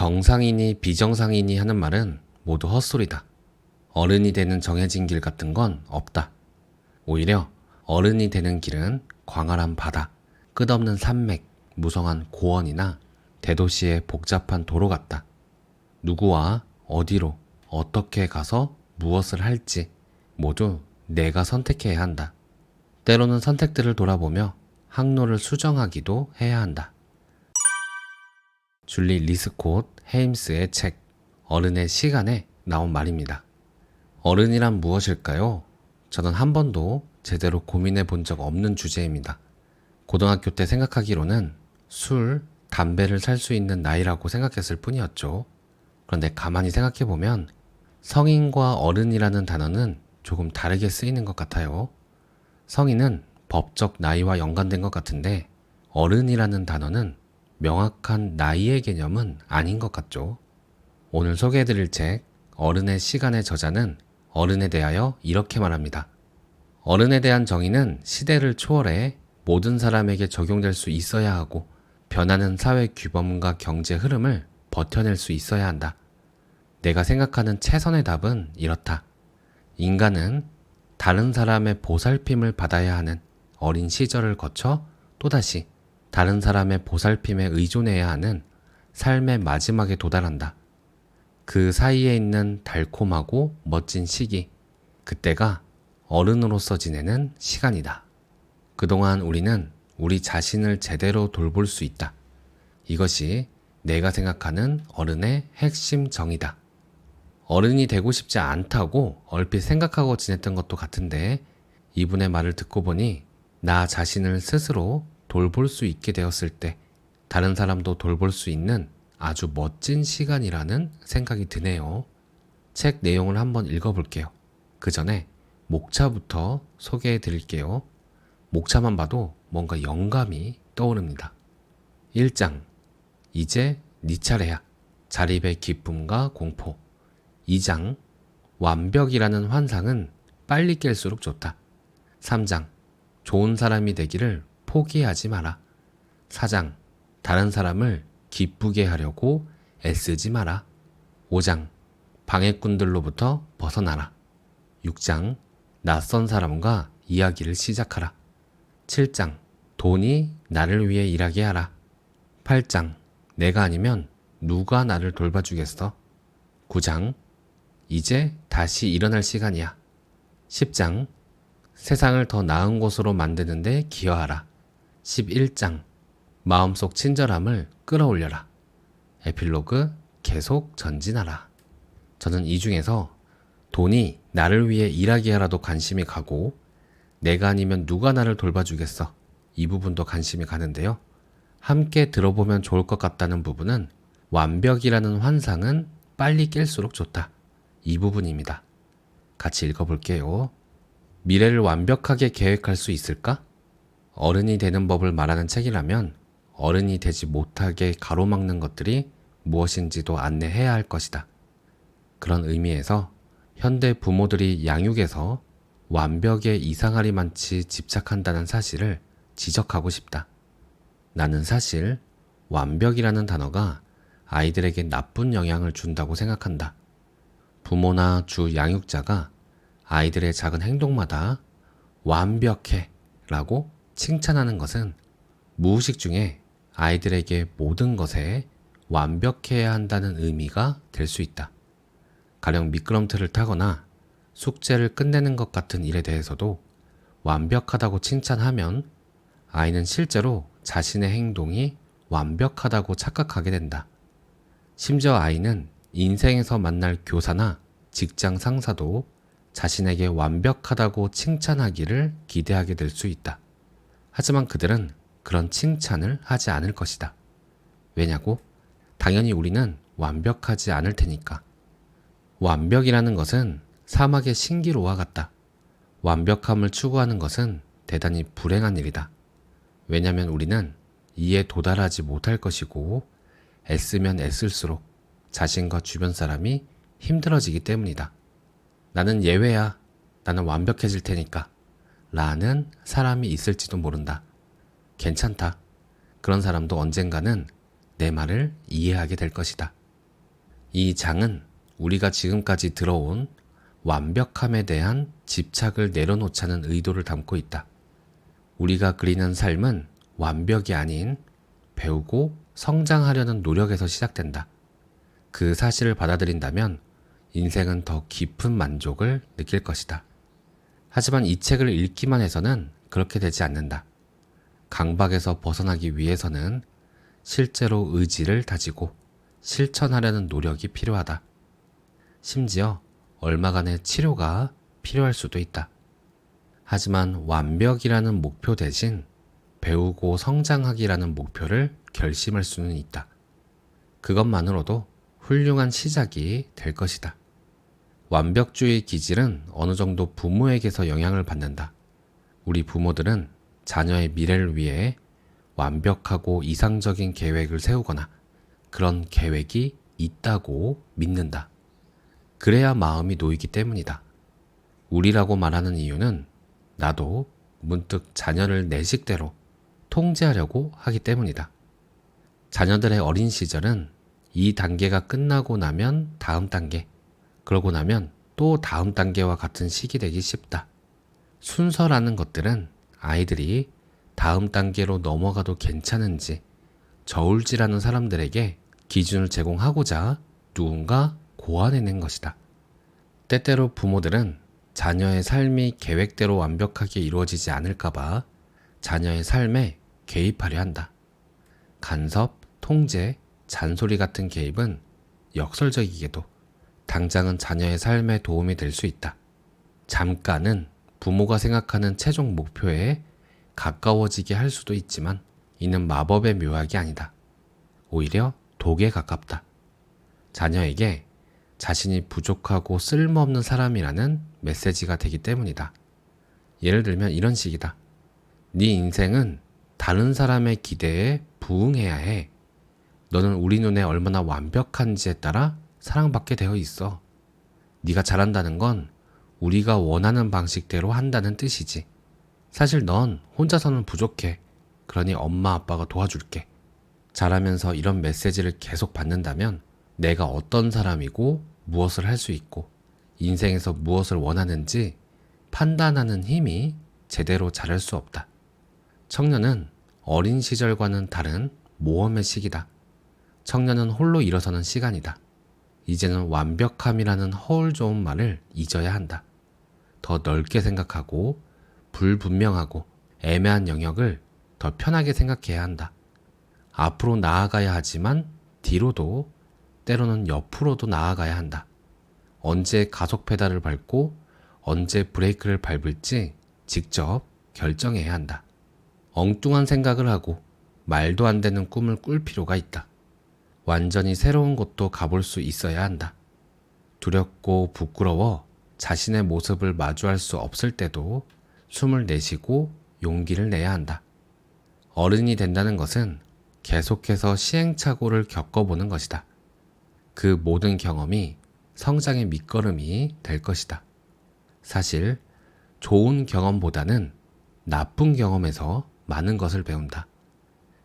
정상이니 비정상이니 하는 말은 모두 헛소리다. 어른이 되는 정해진 길 같은 건 없다. 오히려 어른이 되는 길은 광활한 바다, 끝없는 산맥, 무성한 고원이나 대도시의 복잡한 도로 같다. 누구와 어디로 어떻게 가서 무엇을 할지 모두 내가 선택해야 한다. 때로는 선택들을 돌아보며 항로를 수정하기도 해야 한다. 줄리 리스콧 헤임스의 책 어른의 시간에 나온 말입니다. 어른이란 무엇일까요? 저는 한 번도 제대로 고민해 본 적 없는 주제입니다. 고등학교 때 생각하기로는 술, 담배를 살 수 있는 나이라고 생각했을 뿐이었죠. 그런데 가만히 생각해보면 성인과 어른이라는 단어는 조금 다르게 쓰이는 것 같아요. 성인은 법적 나이와 연관된 것 같은데 어른이라는 단어는 명확한 나이의 개념은 아닌 것 같죠. 오늘 소개해드릴 책 어른의 시간의 저자는 어른에 대하여 이렇게 말합니다. 어른에 대한 정의는 시대를 초월해 모든 사람에게 적용될 수 있어야 하고 변하는 사회 규범과 경제 흐름을 버텨낼 수 있어야 한다. 내가 생각하는 최선의 답은 이렇다. 인간은 다른 사람의 보살핌을 받아야 하는 어린 시절을 거쳐 또다시 다른 사람의 보살핌에 의존해야 하는 삶의 마지막에 도달한다. 그 사이에 있는 달콤하고 멋진 시기, 그때가 어른으로서 지내는 시간이다. 그동안 우리는 우리 자신을 제대로 돌볼 수 있다. 이것이 내가 생각하는 어른의 핵심 정의다. 어른이 되고 싶지 않다고 얼핏 생각하고 지냈던 것도 같은데 이분의 말을 듣고 보니 나 자신을 스스로 돌볼 수 있게 되었을 때 다른 사람도 돌볼 수 있는 아주 멋진 시간이라는 생각이 드네요. 책 내용을 한번 읽어볼게요. 그 전에 목차부터 소개해 드릴게요. 목차만 봐도 뭔가 영감이 떠오릅니다. 1장 이제 네 차례야. 자립의 기쁨과 공포. 2장 완벽이라는 환상은 빨리 깰수록 좋다. 3장 좋은 사람이 되기를 포기하지 마라. 4장 다른 사람을 기쁘게 하려고 애쓰지 마라. 5장 방해꾼들로부터 벗어나라. 6장 낯선 사람과 이야기를 시작하라. 7장 돈이 나를 위해 일하게 하라. 8장 내가 아니면 누가 나를 돌봐주겠어. 9장 이제 다시 일어날 시간이야. 10장 세상을 더 나은 곳으로 만드는데 기여하라. 11장 마음속 친절함을 끌어올려라. 에필로그 계속 전진하라. 저는 이 중에서 돈이 나를 위해 일하게 하라도 관심이 가고 내가 아니면 누가 나를 돌봐주겠어. 이 부분도 관심이 가는데요. 함께 들어보면 좋을 것 같다는 부분은 완벽이라는 환상은 빨리 깰수록 좋다. 이 부분입니다. 같이 읽어볼게요. 미래를 완벽하게 계획할 수 있을까? 어른이 되는 법을 말하는 책이라면 어른이 되지 못하게 가로막는 것들이 무엇인지도 안내해야 할 것이다. 그런 의미에서 현대 부모들이 양육에서 완벽에 이상하리만치 집착한다는 사실을 지적하고 싶다. 나는 사실 완벽이라는 단어가 아이들에게 나쁜 영향을 준다고 생각한다. 부모나 주 양육자가 아이들의 작은 행동마다 완벽해 라고 칭찬하는 것은 무의식 중에 아이들에게 모든 것에 완벽해야 한다는 의미가 될 수 있다. 가령 미끄럼틀을 타거나 숙제를 끝내는 것 같은 일에 대해서도 완벽하다고 칭찬하면 아이는 실제로 자신의 행동이 완벽하다고 착각하게 된다. 심지어 아이는 인생에서 만날 교사나 직장 상사도 자신에게 완벽하다고 칭찬하기를 기대하게 될 수 있다. 하지만 그들은 그런 칭찬을 하지 않을 것이다. 왜냐고? 당연히 우리는 완벽하지 않을 테니까. 완벽이라는 것은 사막의 신기루와 같다. 완벽함을 추구하는 것은 대단히 불행한 일이다. 왜냐하면 우리는 이에 도달하지 못할 것이고 애쓰면 애쓸수록 자신과 주변 사람이 힘들어지기 때문이다. 나는 예외야. 나는 완벽해질 테니까. 라는 사람이 있을지도 모른다. 괜찮다. 그런 사람도 언젠가는 내 말을 이해하게 될 것이다. 이 장은 우리가 지금까지 들어온 완벽함에 대한 집착을 내려놓자는 의도를 담고 있다. 우리가 그리는 삶은 완벽이 아닌 배우고 성장하려는 노력에서 시작된다. 그 사실을 받아들인다면 인생은 더 깊은 만족을 느낄 것이다. 하지만 이 책을 읽기만 해서는 그렇게 되지 않는다. 강박에서 벗어나기 위해서는 실제로 의지를 다지고 실천하려는 노력이 필요하다. 심지어 얼마간의 치료가 필요할 수도 있다. 하지만 완벽이라는 목표 대신 배우고 성장하기라는 목표를 결심할 수는 있다. 그것만으로도 훌륭한 시작이 될 것이다. 완벽주의 기질은 어느 정도 부모에게서 영향을 받는다. 우리 부모들은 자녀의 미래를 위해 완벽하고 이상적인 계획을 세우거나 그런 계획이 있다고 믿는다. 그래야 마음이 놓이기 때문이다. 우리라고 말하는 이유는 나도 문득 자녀를 내 식대로 통제하려고 하기 때문이다. 자녀들의 어린 시절은 이 단계가 끝나고 나면 다음 단계, 그러고 나면 또 다음 단계와 같은 시기 되기 쉽다. 순서라는 것들은 아이들이 다음 단계로 넘어가도 괜찮은지 저울질하는 사람들에게 기준을 제공하고자 누군가 고안해낸 것이다. 때때로 부모들은 자녀의 삶이 계획대로 완벽하게 이루어지지 않을까봐 자녀의 삶에 개입하려 한다. 간섭, 통제, 잔소리 같은 개입은 역설적이게도 당장은 자녀의 삶에 도움이 될 수 있다. 잠깐은 부모가 생각하는 최종 목표에 가까워지게 할 수도 있지만 이는 마법의 묘약이 아니다. 오히려 독에 가깝다. 자녀에게 자신이 부족하고 쓸모없는 사람이라는 메시지가 되기 때문이다. 예를 들면 이런 식이다. 네 인생은 다른 사람의 기대에 부응해야 해. 너는 우리 눈에 얼마나 완벽한지에 따라 사랑받게 되어 있어. 네가 잘한다는 건 우리가 원하는 방식대로 한다는 뜻이지. 사실 넌 혼자서는 부족해. 그러니 엄마 아빠가 도와줄게. 자라면서 이런 메시지를 계속 받는다면 내가 어떤 사람이고 무엇을 할 수 있고 인생에서 무엇을 원하는지 판단하는 힘이 제대로 자랄 수 없다. 청년은 어린 시절과는 다른 모험의 시기다. 청년은 홀로 일어서는 시간이다. 이제는 완벽함이라는 허울 좋은 말을 잊어야 한다. 더 넓게 생각하고 불분명하고 애매한 영역을 더 편하게 생각해야 한다. 앞으로 나아가야 하지만 뒤로도 때로는 옆으로도 나아가야 한다. 언제 가속 페달을 밟고 언제 브레이크를 밟을지 직접 결정해야 한다. 엉뚱한 생각을 하고 말도 안 되는 꿈을 꿀 필요가 있다. 완전히 새로운 곳도 가볼 수 있어야 한다. 두렵고 부끄러워 자신의 모습을 마주할 수 없을 때도 숨을 내쉬고 용기를 내야 한다. 어른이 된다는 것은 계속해서 시행착오를 겪어보는 것이다. 그 모든 경험이 성장의 밑거름이 될 것이다. 사실 좋은 경험보다는 나쁜 경험에서 많은 것을 배운다.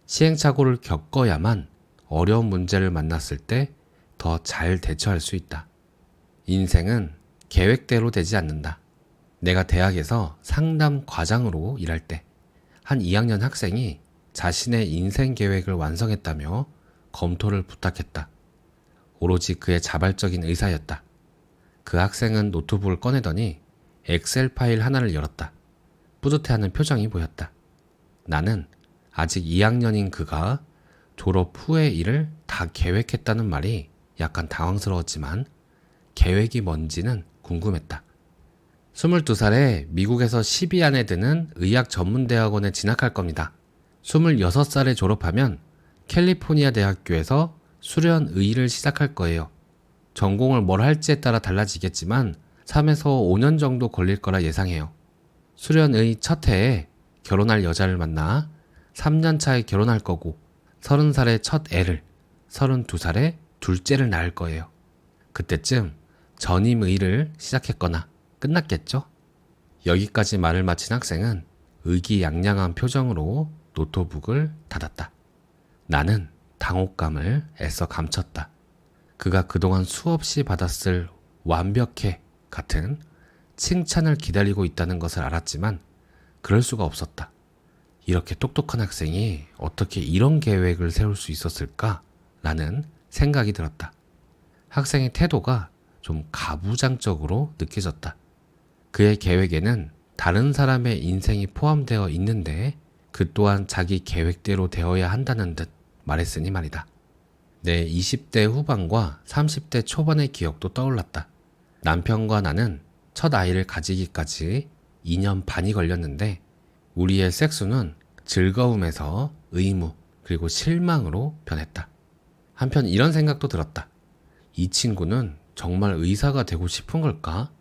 시행착오를 겪어야만 어려운 문제를 만났을 때 더 잘 대처할 수 있다. 인생은 계획대로 되지 않는다. 내가 대학에서 상담 과장으로 일할 때 한 2학년 학생이 자신의 인생 계획을 완성했다며 검토를 부탁했다. 오로지 그의 자발적인 의사였다. 그 학생은 노트북을 꺼내더니 엑셀 파일 하나를 열었다. 뿌듯해하는 표정이 보였다. 나는 아직 2학년인 그가 졸업 후의 일을 다 계획했다는 말이 약간 당황스러웠지만 계획이 뭔지는 궁금했다. 22살에 미국에서 10위 안에 드는 의학 전문대학원에 진학할 겁니다. 26살에 졸업하면 캘리포니아 대학교에서 수련의를 시작할 거예요. 전공을 뭘 할지에 따라 달라지겠지만 3에서 5년 정도 걸릴 거라 예상해요. 수련의 첫 해에 결혼할 여자를 만나 3년 차에 결혼할 거고 30살에 첫 애를, 32살에 둘째를 낳을 거예요. 그때쯤 전임의를 시작했거나 끝났겠죠? 여기까지 말을 마친 학생은 의기양양한 표정으로 노트북을 닫았다. 나는 당혹감을 애써 감췄다. 그가 그동안 수없이 받았을 완벽해 같은 칭찬을 기다리고 있다는 것을 알았지만 그럴 수가 없었다. 이렇게 똑똑한 학생이 어떻게 이런 계획을 세울 수 있었을까? 라는 생각이 들었다. 학생의 태도가 좀 가부장적으로 느껴졌다. 그의 계획에는 다른 사람의 인생이 포함되어 있는데 그 또한 자기 계획대로 되어야 한다는 듯 말했으니 말이다. 내 20대 후반과 30대 초반의 기억도 떠올랐다. 남편과 나는 첫 아이를 가지기까지 2년 반이 걸렸는데 우리의 섹스는 즐거움에서 의무 그리고 실망으로 변했다. 한편 이런 생각도 들었다. 이 친구는 정말 의사가 되고 싶은 걸까?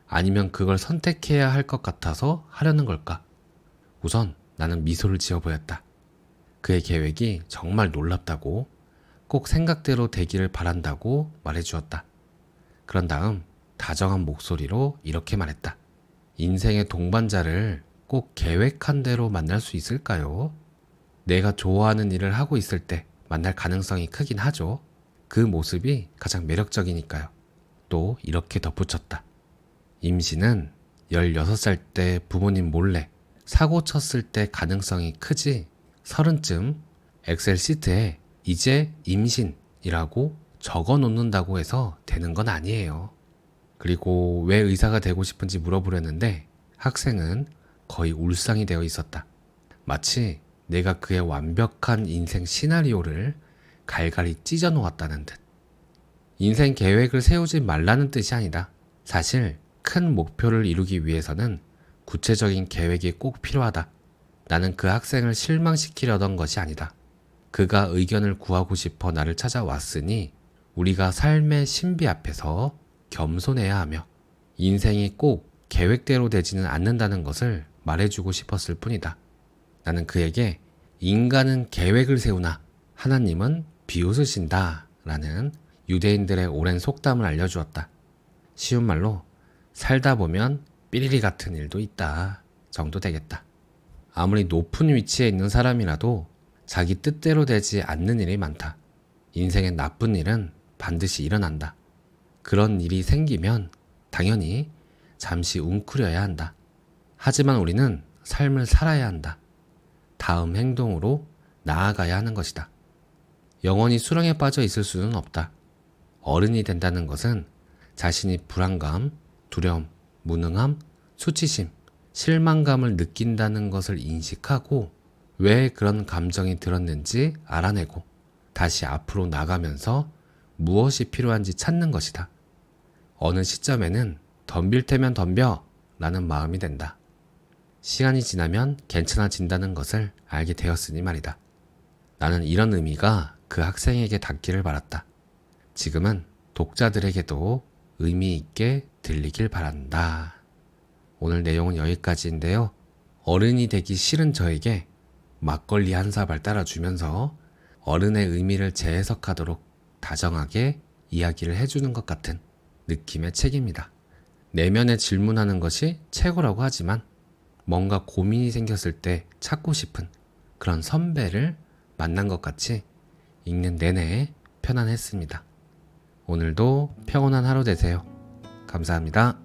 아니면 그걸 선택해야 할 것 같아서 하려는 걸까? 우선 나는 미소를 지어 보였다. 그의 계획이 정말 놀랍다고 꼭 생각대로 되기를 바란다고 말해주었다. 그런 다음 다정한 목소리로 이렇게 말했다. 인생의 동반자를 꼭 계획한 대로 만날 수 있을까요? 내가 좋아하는 일을 하고 있을 때 만날 가능성이 크긴 하죠. 그 모습이 가장 매력적이니까요. 또 이렇게 덧붙였다. 임신은 16살 때 부모님 몰래 사고 쳤을 때 가능성이 크지 30쯤 엑셀 시트에 이제 임신이라고 적어 놓는다고 해서 되는 건 아니에요. 그리고 왜 의사가 되고 싶은지 물어보려는데 학생은 거의 울상이 되어 있었다. 마치 내가 그의 완벽한 인생 시나리오를 갈갈이 찢어 놓았다는 듯. 인생 계획을 세우지 말라는 뜻이 아니다. 사실 큰 목표를 이루기 위해서는 구체적인 계획이 꼭 필요하다. 나는 그 학생을 실망시키려던 것이 아니다. 그가 의견을 구하고 싶어 나를 찾아왔으니 우리가 삶의 신비 앞에서 겸손해야 하며 인생이 꼭 계획대로 되지는 않는다는 것을 말해주고 싶었을 뿐이다. 나는 그에게 인간은 계획을 세우나 하나님은 비웃으신다 라는 유대인들의 오랜 속담을 알려주었다. 쉬운 말로 살다 보면 삐리리 같은 일도 있다 정도 되겠다. 아무리 높은 위치에 있는 사람이라도 자기 뜻대로 되지 않는 일이 많다. 인생의 나쁜 일은 반드시 일어난다. 그런 일이 생기면 당연히 잠시 웅크려야 한다. 하지만 우리는 삶을 살아야 한다. 다음 행동으로 나아가야 하는 것이다. 영원히 수렁에 빠져 있을 수는 없다. 어른이 된다는 것은 자신이 불안감, 두려움, 무능함, 수치심, 실망감을 느낀다는 것을 인식하고 왜 그런 감정이 들었는지 알아내고 다시 앞으로 나가면서 무엇이 필요한지 찾는 것이다. 어느 시점에는 덤빌 테면 덤벼 라는 마음이 된다. 시간이 지나면 괜찮아진다는 것을 알게 되었으니 말이다. 나는 이런 의미가 그 학생에게 닿기를 바랐다. 지금은 독자들에게도 의미 있게 들리길 바란다. 오늘 내용은 여기까지인데요. 어른이 되기 싫은 저에게 막걸리 한 사발 따라주면서 어른의 의미를 재해석하도록 다정하게 이야기를 해주는 것 같은 느낌의 책입니다. 내면에 질문하는 것이 최고라고 하지만 뭔가 고민이 생겼을 때 찾고 싶은 그런 선배를 만난 것 같이 읽는 내내 편안했습니다. 오늘도 평온한 하루 되세요. 감사합니다.